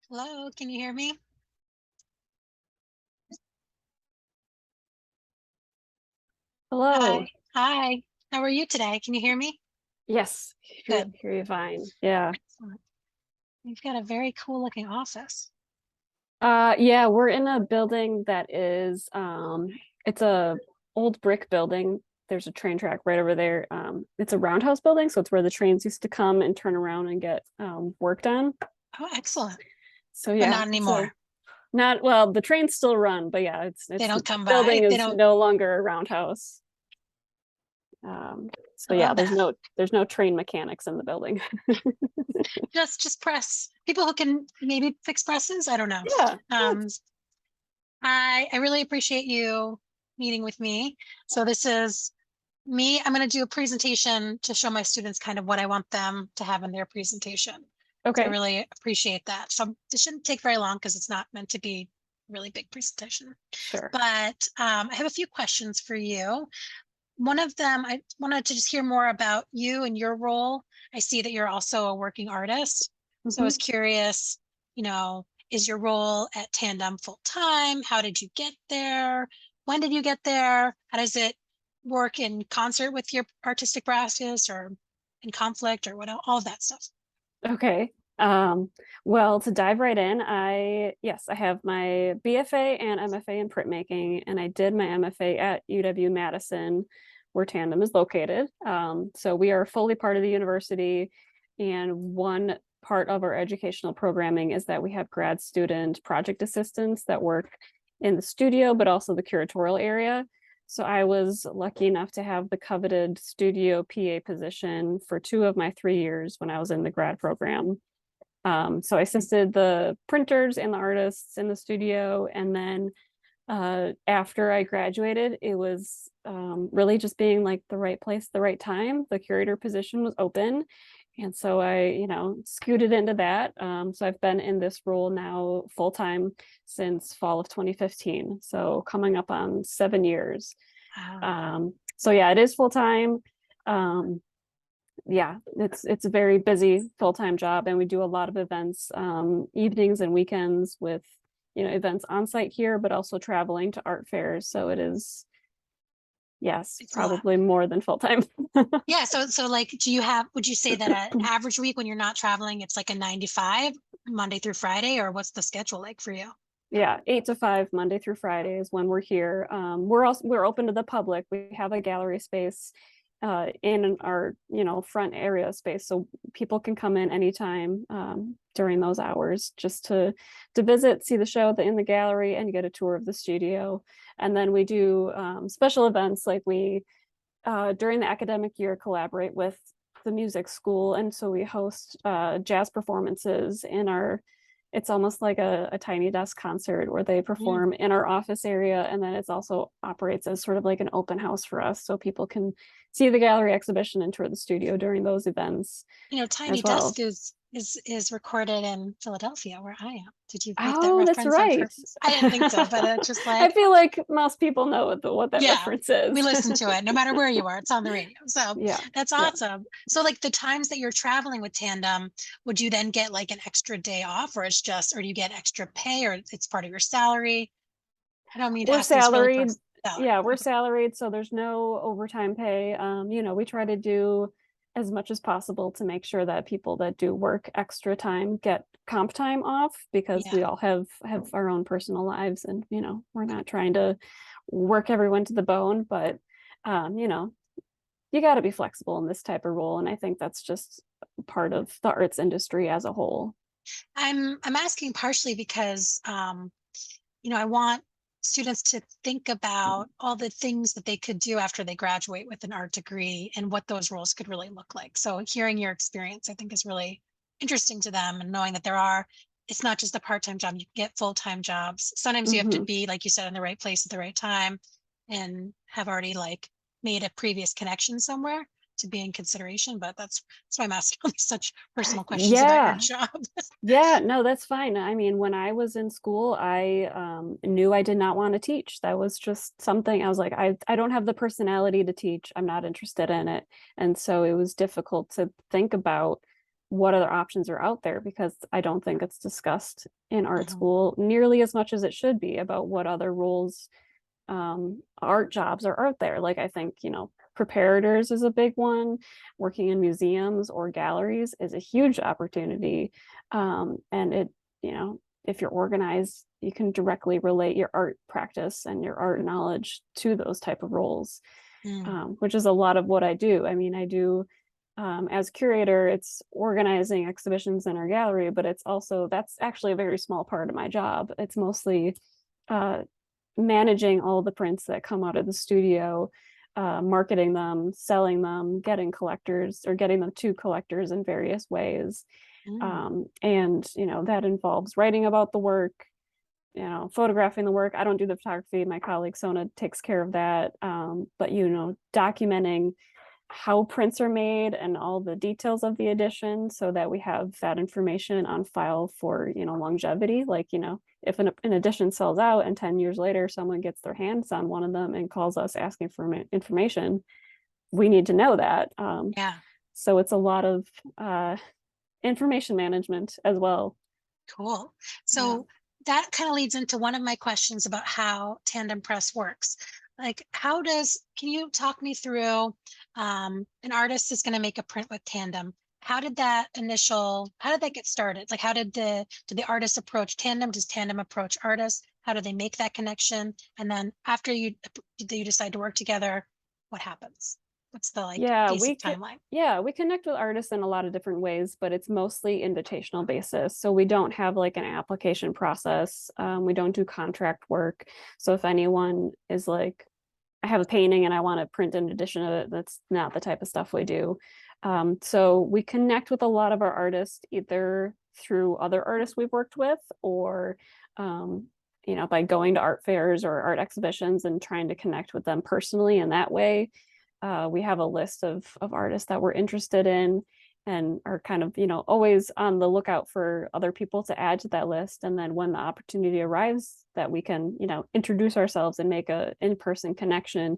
Hello, can you hear me? Hello. Hi. Hi. How are you today? Can you hear me? Yes, Good. hear you fine. Yeah. Excellent. You've got a very cool looking office. Yeah, we're in a building that is it's a old brick building. There's a train track right over there. It's a roundhouse building, so it's where the trains used to come and turn around and get worked on. Oh, excellent. So But yeah, not it's a anymore. not well, the trains still run, but yeah, They it's don't the come by. building They is don't. no longer a roundhouse. So I yeah, love that. there's no train mechanics in the building. Just press. People who can maybe fix presses. I don't know. Yeah. Um, I really appreciate you meeting with me. So this is me. I'm going to do a presentation to show my students kind of what I want them to have in their presentation. So I Okay. really appreciate that. So this shouldn't take very long because it's not meant to be a really big presentation. Sure. But I have a few questions for you. One of them, I wanted to just hear more about you and your role. I see that you're also a working artist. So I was Mhm. curious, you know, is your role at Tandem full time? How did you get there? When did you get there? How does it work in concert with your artistic practice or in conflict or what, all of that stuff? Okay. Well, to dive right in, yes, I have my BFA and MFA in printmaking, and I did my MFA at UW-Madison, where Tandem is located. So we are fully part of the university, and one part of our educational programming is that we have grad student project assistants that work in the studio, but also the curatorial area. So I was lucky enough to have the coveted studio PA position for 2 of my 3 years when I was in the grad program. So I assisted the printers and the artists in the studio. And then after I graduated, it was really just being like the right place, the right time. The curator position was open. And so I scooted into that. So I've been in this role now full time since fall of 2015. So coming up on 7 years. Wow. So yeah, it is full time. Um, yeah, it's a very busy full-time job, and we do a lot of events, evenings and weekends with events on site here, but also traveling to art fairs. So it is, yes, It's a lot. probably more than full-time. Yeah. So like, would you say that an average week when you're not traveling, it's like a 9 to 5, Monday through Friday, or what's the schedule like for you? Yeah, 8 to 5, Monday through Friday is when we're here. We're open to the public. We have a gallery space in our front area space, so people can come in anytime during those hours just to visit, see the show in the gallery, and get a tour of the studio. And then we do special events like we during the academic year collaborate with the music school, and so we host jazz performances in our it's almost like a tiny desk concert where they Mm. perform in our office area, and then it's also operates as sort of like an open house for us so people can see the gallery exhibition and tour the studio during those events Tiny as well. Desk is recorded in Philadelphia, where I am. Did you make that Oh, that's reference on right. purpose? I didn't think so, but it's just I like, feel like most people know what that yeah, reference we is. listen to it no matter where you are. It's on the radio. So Yeah, that's yeah. awesome. So like the times that you're traveling with Tandem, would you then get like an extra day off, or do you get extra pay, or it's part of your salary? I don't mean to We're ask this really salaried. personal. Salary. Yeah, we're Okay. salaried, so there's no overtime pay. We try to do as much as possible to make sure that people that do work extra time get comp time off because Yeah. we all have our own personal lives, and we're not trying to work everyone to the bone, but you got to be flexible in this type of role, and I think that's just part of the arts industry as a whole. I'm asking partially because I want students to think about all the things that they could do after they graduate with an art degree and what those roles could really look like. So hearing your experience, I think is really interesting to them, and knowing that it's not just a part-time job, you get full-time jobs. Sometimes you have to Hmm. be, like you said, in the right place at the right time and have already like made a previous connection somewhere to be in consideration. But that's why I'm asking all these such personal questions about your Yeah. job. Yeah, no, that's fine. I mean, when I was in school, I knew I did not want to teach. That was just something I was like, I don't have the personality to teach. I'm not interested in it. And so it was difficult to think about what other options are out there, because I don't think it's discussed in art Mhm. school nearly as much as it should be about what other roles, art jobs are out there. Like, I think, preparators is a big one. Working in museums or galleries is a huge opportunity. And if you're organized, you can directly relate your art practice and your art knowledge to those type of roles, Mm. which is a lot of what I do. I mean, I do, as curator, it's organizing exhibitions in our gallery, but that's actually a very small part of my job. It's mostly uh, managing all the prints that come out of the studio, marketing them, selling them, getting collectors or getting them to collectors in various ways. Mm. And that involves writing about the work, photographing the work. I don't do the photography. My colleague Sona takes care of that. But documenting how prints are made and all the details of the edition, so that we have that information on file for longevity. Like, if an edition sells out and 10 years later someone gets their hands on one of them and calls us asking for information, we need to know that. Yeah. So it's a lot of information management as well. Cool. Yeah. So that kind of leads into one of my questions about how Tandem Press works. Like, can you talk me through, an artist is going to make a print with Tandem. How did that get started? Like, did the artist approach Tandem? Does Tandem approach artists? How do they make that connection? And then after you decide to work together, what happens? What's the like Yeah, basic timeline? we connect with artists in a lot of different ways, but it's mostly invitational basis. So we don't have like an application process. We don't do contract work. So if anyone is like, I have a painting and I want to print an edition of it, that's not the type of stuff we do. So we connect with a lot of our artists either through other artists we've worked with, or by going to art fairs or art exhibitions and trying to connect with them personally in that way. We have a list of artists that we're interested in, and are kind of always on the lookout for other people to add to that list. And then when the opportunity arrives that we can introduce ourselves and make a in-person connection,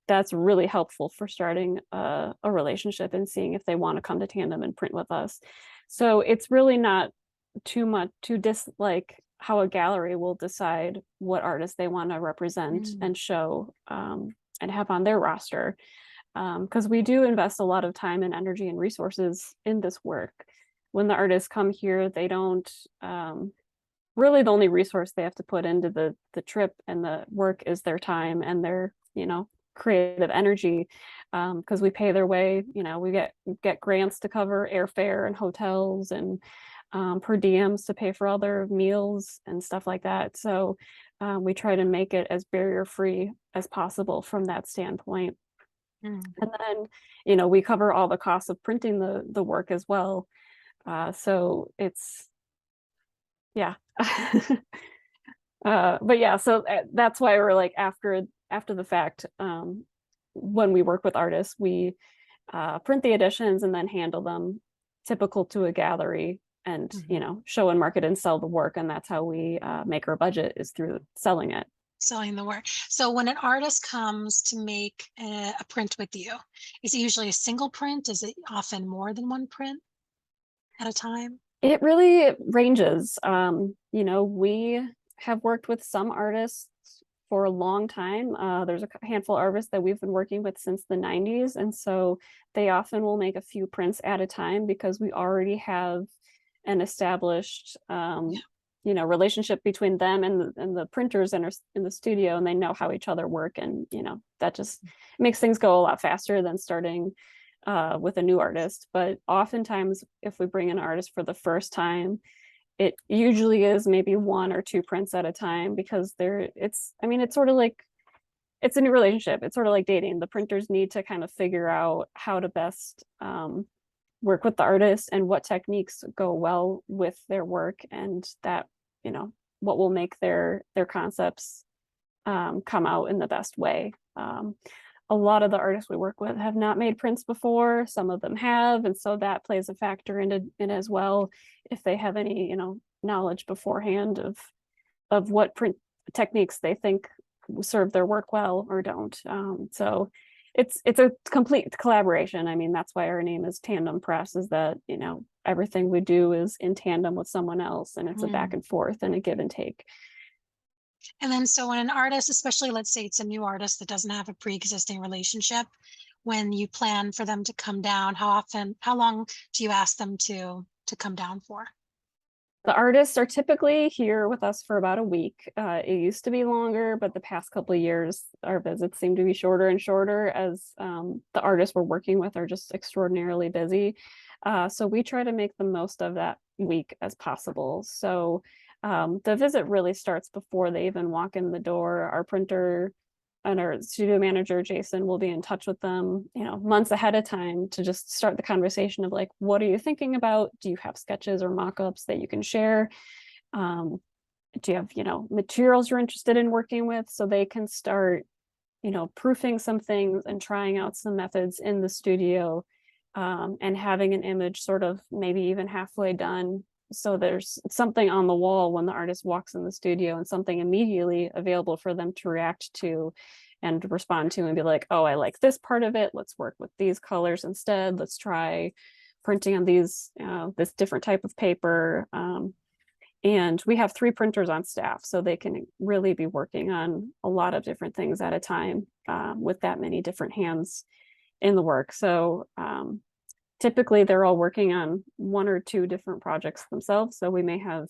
that's really helpful for starting a relationship and seeing if they want to come to Tandem and print with us. So it's really not too dislike how a gallery will decide what artists they want to represent Mm. and show, and have on their roster, because we do invest a lot of time and energy and resources in this work. When the artists come here, they don't, really, the only resource they have to put into the trip and the work is their time and their creative energy, because we pay their way. We get grants to cover airfare and hotels, and per diems to pay for all their meals and stuff like that. So we try to make it as barrier free as possible from that standpoint. Mm. And then, we cover all the costs of printing the work as well. So it's, yeah. But yeah, so that's why we're like, after the fact, when we work with artists, we print the editions and then handle them typical to a gallery, and Mhm. show and market and sell the work. And that's how we make our budget, is through selling it. Selling the work. So when an artist comes to make a print with you, is it usually a single print? Is it often more than one print at a time? It really ranges. We have worked with some artists for a long time. There's a handful of artists that we've been working with since the 90s. And so they often will make a few prints at a time, because we already have an established, Yeah. relationship between them and the printers in the studio, and they know how each other work. And, that just makes things go a lot faster than starting with a new artist. But oftentimes, if we bring an artist for the first time, it usually is maybe one or two prints at a time, because it's sort of like, it's a new relationship. It's sort of like dating. The printers need to kind of figure out how to best work with the artist and what techniques go well with their work, and that, what will make their concepts come out in the best way. A lot of the artists we work with have not made prints before. Some of them have, and so that plays a factor into it as well. If they have any, knowledge beforehand of what print techniques they think serve their work well or don't. So it's a complete collaboration. I mean, that's why our name is Tandem Press, is that, everything we do is in tandem with someone else, and it's a back Mm. and forth and a give and take. And then, so when an artist, especially let's say it's a new artist that doesn't have a pre-existing relationship, when you plan for them to come down, how long do you ask them to come down for? The artists are typically here with us for about a week. It used to be longer, but the past couple of years, our visits seem to be shorter and shorter as the artists we're working with are just extraordinarily busy. So we try to make the most of that week as possible. So the visit really starts before they even walk in the door. Our printer and our studio manager, Jason, will be in touch with them, months ahead of time to just start the conversation of like, what are you thinking about? Do you have sketches or mock-ups that you can share? Do you have, materials you're interested in working with? So they can start, proofing some things and trying out some methods in the studio, and having an image sort of maybe even halfway done. So there's something on the wall when the artist walks in the studio and something immediately available for them to react to and respond to and be like, oh, I like this part of it. Let's work with these colors instead. Let's try printing on these, this different type of paper. And we have 3 printers on staff, so they can really be working on a lot of different things at a time, with that many different hands in the work. So typically they're all working on 1 or 2 different projects themselves. So we may have,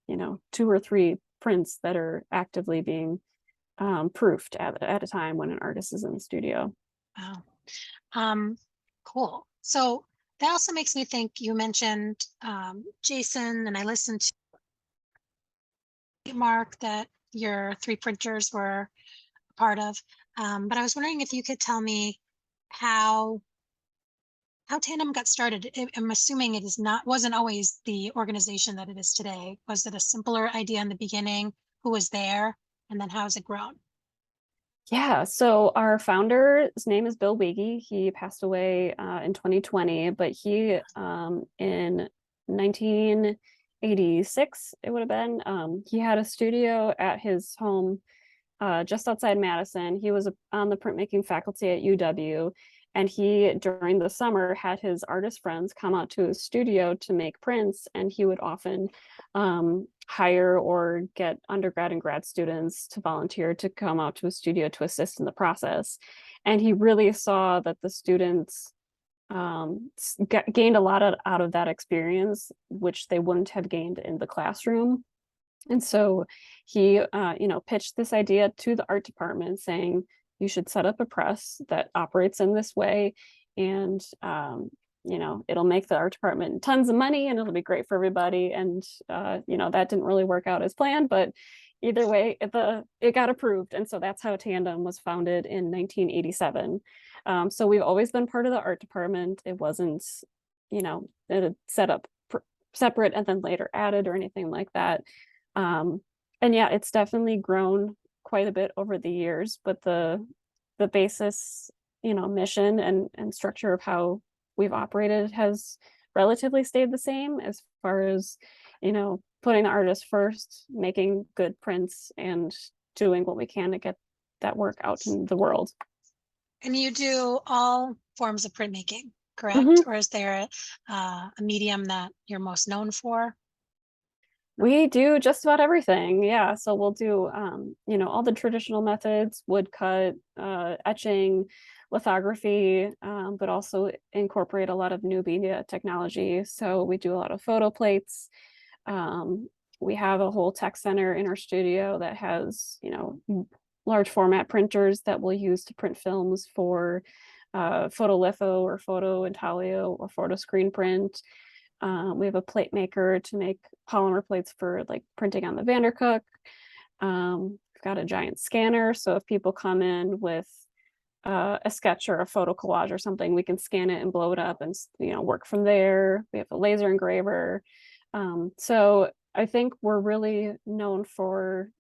2 or 3 prints that are actively being proofed at a time when an artist is in the studio. Wow. Cool. So that also makes me think, you mentioned Jason, and I listened to Mark that your 3 printers were a part of. But I was wondering if you could tell me how Tandem got started. I'm assuming it wasn't always the organization that it is today. Was it a simpler idea in the beginning? Who was there? And then how has it grown? Yeah, so our founder, his name is Bill Wiege. He passed away in 2020, but he in 1986, it would have been, he had a studio at his home just outside Madison. He was on the printmaking faculty at UW, and he, during the summer, had his artist friends come out to his studio to make prints, and he would often hire or get undergrad and grad students to volunteer to come out to his studio to assist in the process. And he really saw that the students gained a lot out of that experience, which they wouldn't have gained in the classroom. And so he, pitched this idea to the art department saying, you should set up a press that operates in this way. And, it'll make the art department tons of money and it'll be great for everybody. And, that didn't really work out as planned, but either way, it got approved. And so that's how Tandem was founded in 1987. So we've always been part of the art department. It wasn't, it had set up separate and then later added or anything like that. And yeah, it's definitely grown quite a bit over the years, but the basis, mission and structure of how we've operated has relatively stayed the same as far as, putting the artist first, making good prints, and doing what we can to get that work out in the world. And you do all forms of printmaking, correct? Mhm. Or is there a medium that you're most known for? We do just about everything. Yeah. So we'll do, all the traditional methods, wood cut, etching, lithography, but also incorporate a lot of new media technology. So we do a lot of photo plates. We have a whole tech center in our studio that has, large format printers that we'll use to print films for photolitho or photo intaglio or photo screen print. We have a plate maker to make polymer plates for like printing on the Vandercook. We've got a giant scanner, so if people come in with a sketch or a photo collage or something, we can scan it and blow it up and work from there. We have a laser engraver. So I think we're really known for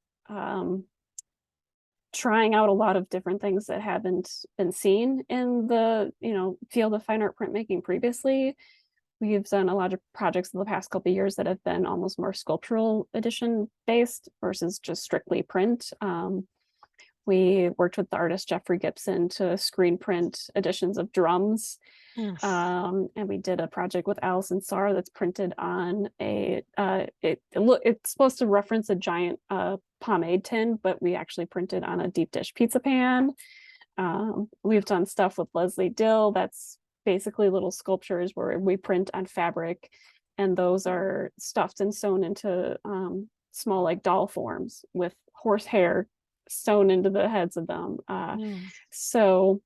trying out a lot of different things that haven't been seen in the field of fine art printmaking previously. We've done a lot of projects in the past couple of years that have been almost more sculptural edition based versus just strictly print. We worked with the artist Jeffrey Gibson to screen print editions of drums. Mm. And we did a project with Allison Sarr that's printed on it's supposed to reference a giant pomade tin, but we actually printed on a deep dish pizza pan. We've done stuff with Leslie Dill that's basically little sculptures where we print on fabric, and those are stuffed and sewn into small like doll forms with horse hair sewn into the heads of them. So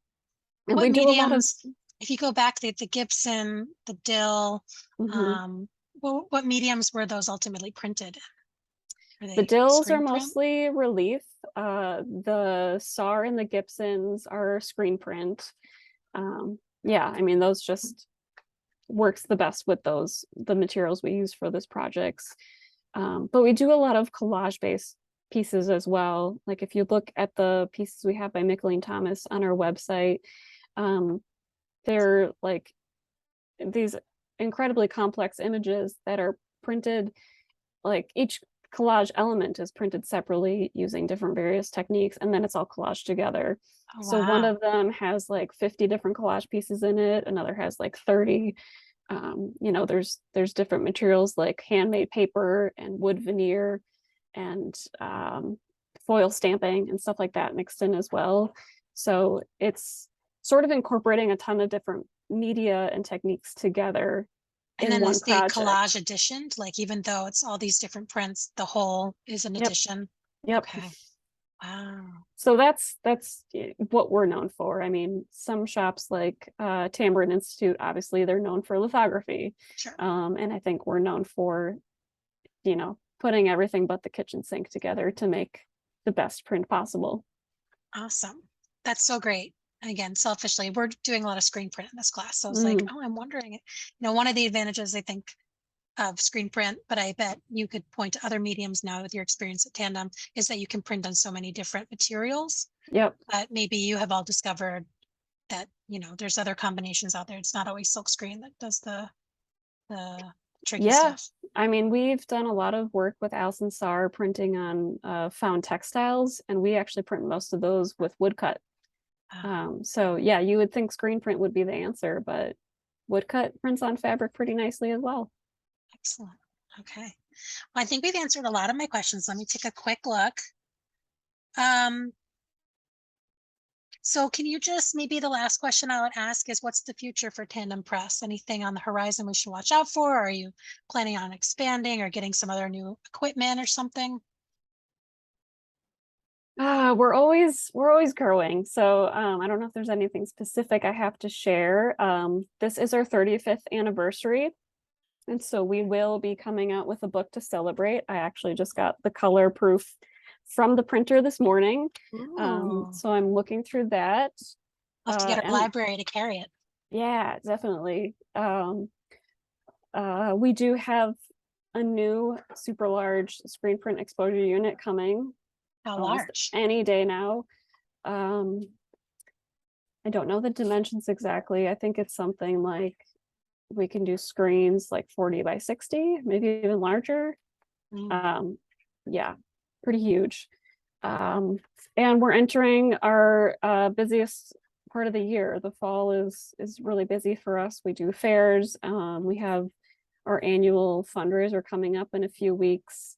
and What we do a lot of mediums, if you go back to the Gibson, the Dill, mhm. what mediums were those ultimately printed in? Were The they Dills are screen print? mostly relief. The Sar and the Gibsons are screen print. Yeah, I mean, those just works the best with the materials we use for this projects. But we do a lot of collage based pieces as well. Like if you look at the pieces we have by Mickaleen Thomas on our website, they're like these incredibly complex images that are printed, like each collage element is printed separately using different various techniques, and then it's all collaged together. Oh, So one wow. of them has like 50 different collage pieces in it, another has like 30. There's different materials like handmade paper and wood veneer and foil stamping and stuff like that mixed in as well. So it's sort of incorporating a ton of different media and techniques together And in then one is the project. collage editioned? Like even though it's all these different prints, the whole is an Yep. edition? Yep. Okay. Wow. So that's what we're known for. I mean, some shops like Tambourine Institute, obviously they're known for lithography. Sure. And I think we're known for, putting everything but the kitchen sink together to make the best print possible. Awesome. That's so great. And again, selfishly, we're doing a lot of screen print in this class. So I was like, Mm, oh, I'm wondering, one of the advantages I think of screen print, but I bet you could point to other mediums now with your experience at Tandem, is that you can print on so many different materials. yep. But maybe you have all discovered that, there's other combinations out there. It's not always silk screen that does the tricky Yeah. stuff. I mean, we've done a lot of work with Alison Sarr printing on found textiles, and we actually print most of those with woodcut. So yeah, you would think screen print would be the answer, but woodcut prints on fabric pretty nicely as well. Excellent. Okay. Well, I think we've answered a lot of my questions. Let me take a quick look. Um, So can you just, maybe the last question I would ask is what's the future for Tandem Press? Anything on the horizon we should watch out for? Are you planning on expanding or getting some other new equipment or something? We're always growing. So I don't know if there's anything specific I have to share. This is our 35th anniversary. And so we will be coming out with a book to celebrate. I actually just got the color proof from the printer this morning. Ooh, So I'm looking through that. I'll have to get our And library to carry it. yeah, definitely. We do have a new super large screen print exposure unit coming How almost large? any day now. Um, I don't know the dimensions exactly. I think it's something like we can do screens like 40 by 60, maybe even larger. Mm. Um, yeah, pretty huge. Um, and we're entering our busiest part of the year. The fall is really busy for us. We do fairs. We have our annual fundraiser coming up in a few weeks.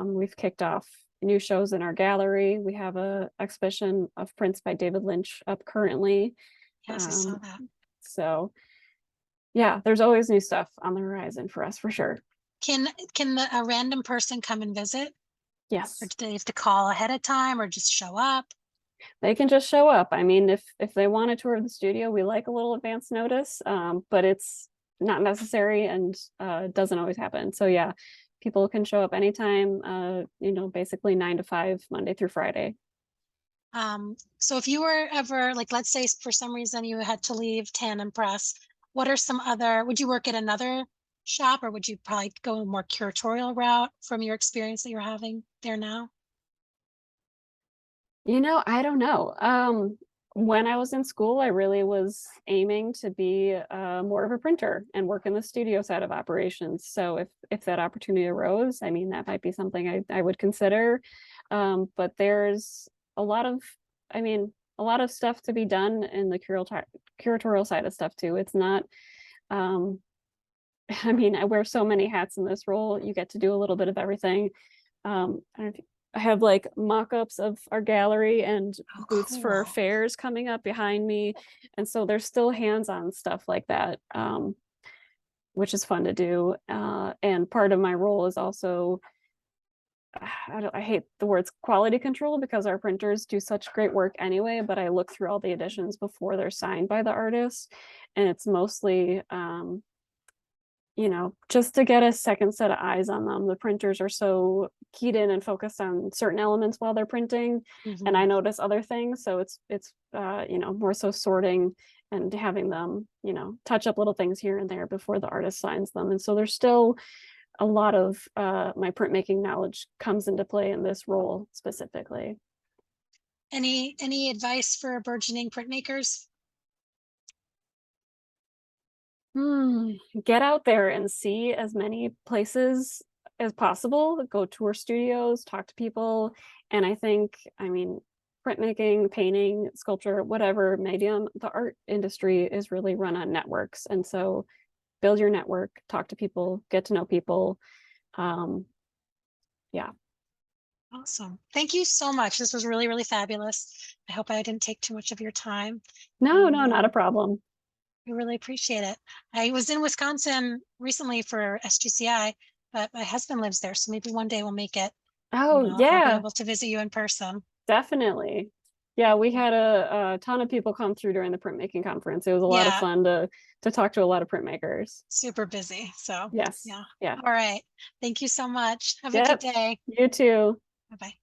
We've kicked off new shows in our gallery. We have a exhibition of prints by David Lynch up currently. Yes, I saw that. So yeah, there's always new stuff on the horizon for us for sure. Can a random person come and visit? Or Yes, do they have to call ahead of time or just show up? they can just show up. I mean, if they want a tour of the studio, we like a little advance notice, but it's not necessary and doesn't always happen. So yeah, people can show up anytime, basically 9 to 5, Monday through Friday. So if you were ever, like, let's say for some reason you had to leave Tandem Press, what are some other, would you work at another shop or would you probably go a more curatorial route from your experience that you're having there now? I don't know. When I was in school, I really was aiming to be more of a printer and work in the studio side of operations. So if that opportunity arose, I mean, that might be something I would consider. But there's a lot of, I mean, a lot of stuff to be done in the curatorial side of stuff too. It's not, um, I mean, I wear so many hats in this role. You get to do a little bit of everything. I don't know if I have like mock-ups of our gallery and Oh, booths for cool. fairs coming up behind me. And so there's still hands-on stuff like that, which is fun to do. And part of my role is also, I hate the words quality control because our printers do such great work anyway, but I look through all the editions before they're signed by the artist. And it's mostly, just to get a second set of eyes on them. The printers are so keyed in and focused on certain elements while they're printing, and I Mhm. notice other things. So it's more so sorting and having them, touch up little things here and there before the artist signs them. And so there's still a lot of my printmaking knowledge comes into play in this role specifically. Any advice for burgeoning printmakers? Hmm. Get out there and see as many places as possible. Go tour studios, talk to people. And I mean, printmaking, painting, sculpture, whatever medium, the art industry is really run on networks. And so build your network, talk to people, get to know people. Um, yeah. Awesome. Thank you so much. This was really, really fabulous. I hope I didn't take too much of your time. No, And no, not a problem. we really appreciate it. I was in Wisconsin recently for SGCI, but my husband lives there. So maybe one day we'll make it and Oh, I'll be yeah, able to visit you in person. definitely. Yeah, we had a ton of people come through during the printmaking conference. It was a lot of Yeah, fun to talk to a lot of printmakers. super busy. So Yes. yeah. Yeah. All right. Thank you so much. Have a good Yep. day. You too. Bye bye.